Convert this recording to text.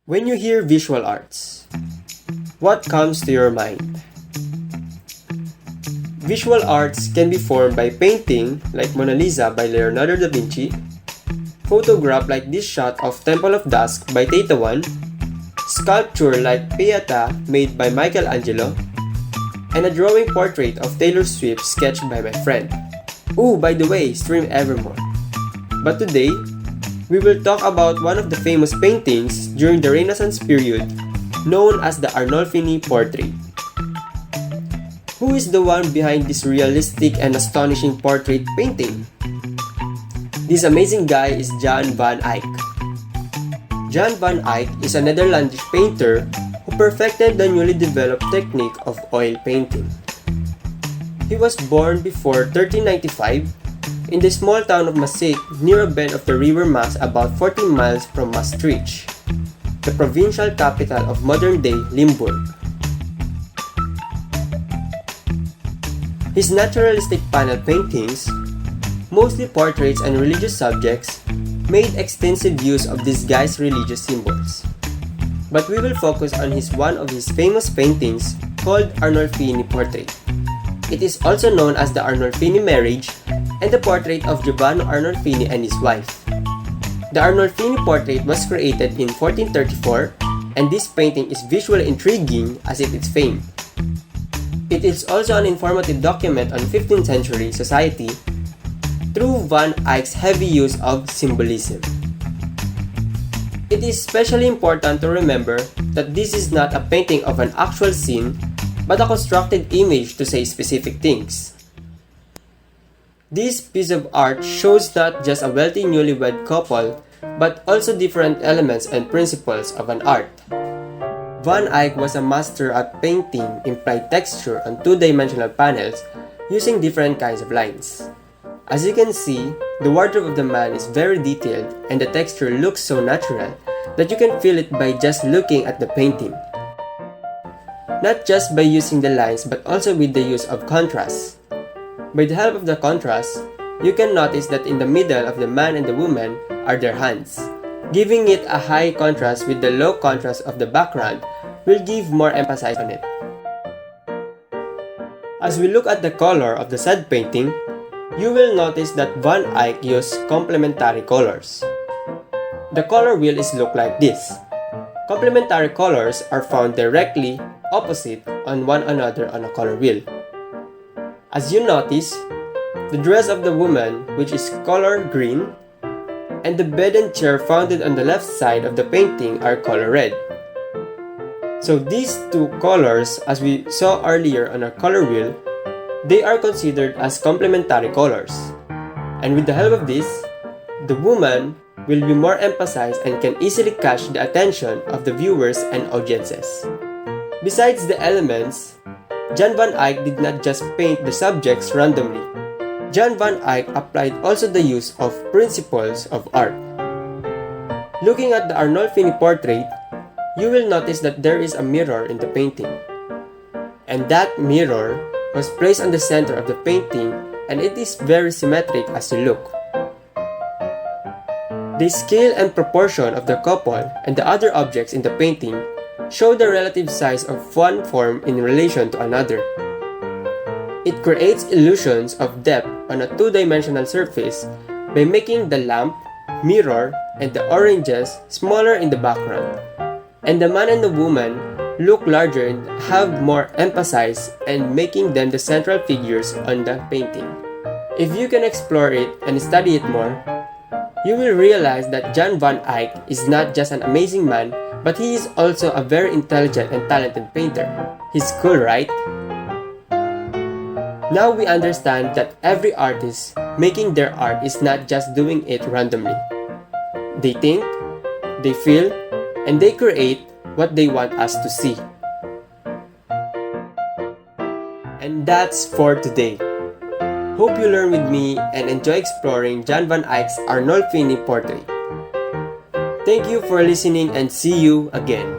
When you hear visual arts, what comes to your mind? Visual arts can be formed by painting like Mona Lisa by Leonardo da Vinci, photograph like this shot of Temple of Dusk by Taiwan, sculpture like Pieta made by Michelangelo, and a drawing portrait of Taylor Swift sketched by my friend. Ooh, by the way, stream Evermore. But today, we will talk about one of the famous paintings during the Renaissance period, known as the Arnolfini portrait. Who is the one behind this realistic and astonishing portrait painting? This amazing guy is Jan van Eyck. Jan van Eyck is a Netherlandish painter who perfected the newly developed technique of oil painting. He was born before 1395 in the small town of Maaseik near a bend of the river Maas about 14 miles from Maastricht, the provincial capital of modern-day Limburg. His naturalistic panel paintings, mostly portraits and religious subjects, made extensive use of disguised religious symbols. But we will focus on one of his famous paintings called Arnolfini portrait. It is also known as the Arnolfini marriage and the portrait of Giovanni Arnolfini and his wife. The Arnolfini portrait was created in 1434, and this painting is visually intriguing as it is famed. It is also an informative document on 15th century society through Van Eyck's heavy use of symbolism. It is especially important to remember that this is not a painting of an actual scene, but a constructed image to say specific things. This piece of art shows not just a wealthy newlywed couple, but also different elements and principles of an art. Van Eyck was a master at painting implied texture on two-dimensional panels using different kinds of lines. As you can see, the wardrobe of the man is very detailed and the texture looks so natural that you can feel it by just looking at the painting. Not just by using the lines but also with the use of contrast. By the help of the contrast, you can notice that in the middle of the man and the woman are their hands. Giving it a high contrast with the low contrast of the background will give more emphasis on it. As we look at the color of the said painting, you will notice that Van Eyck used complementary colors. The color wheel is look like this. Complementary colors are found directly opposite on one another on a color wheel. As you notice, the dress of the woman, which is color green, and the bed and chair founded on the left side of the painting are color red. So these two colors, as we saw earlier on our color wheel, they are considered as complementary colors. And with the help of this, the woman will be more emphasized and can easily catch the attention of the viewers and audiences. Besides the elements, Jan van Eyck did not just paint the subjects randomly. Jan van Eyck applied also the use of principles of art. Looking at the Arnolfini portrait, you will notice that there is a mirror in the painting. And that mirror was placed on the center of the painting, and it is very symmetric as you look. The scale and proportion of the couple and the other objects in the painting show the relative size of one form in relation to another. It creates illusions of depth on a two-dimensional surface by making the lamp, mirror, and the oranges smaller in the background. And the man and the woman look larger and have more emphasis and making them the central figures on the painting. If you can explore it and study it more, you will realize that Jan van Eyck is not just an amazing man, but he is also a very intelligent and talented painter. He's cool, right? Now we understand that every artist making their art is not just doing it randomly. They think, they feel, and they create what they want us to see. And that's for today. Hope you learn with me and enjoy exploring Jan van Eyck's Arnolfini portrait. Thank you for listening and see you again.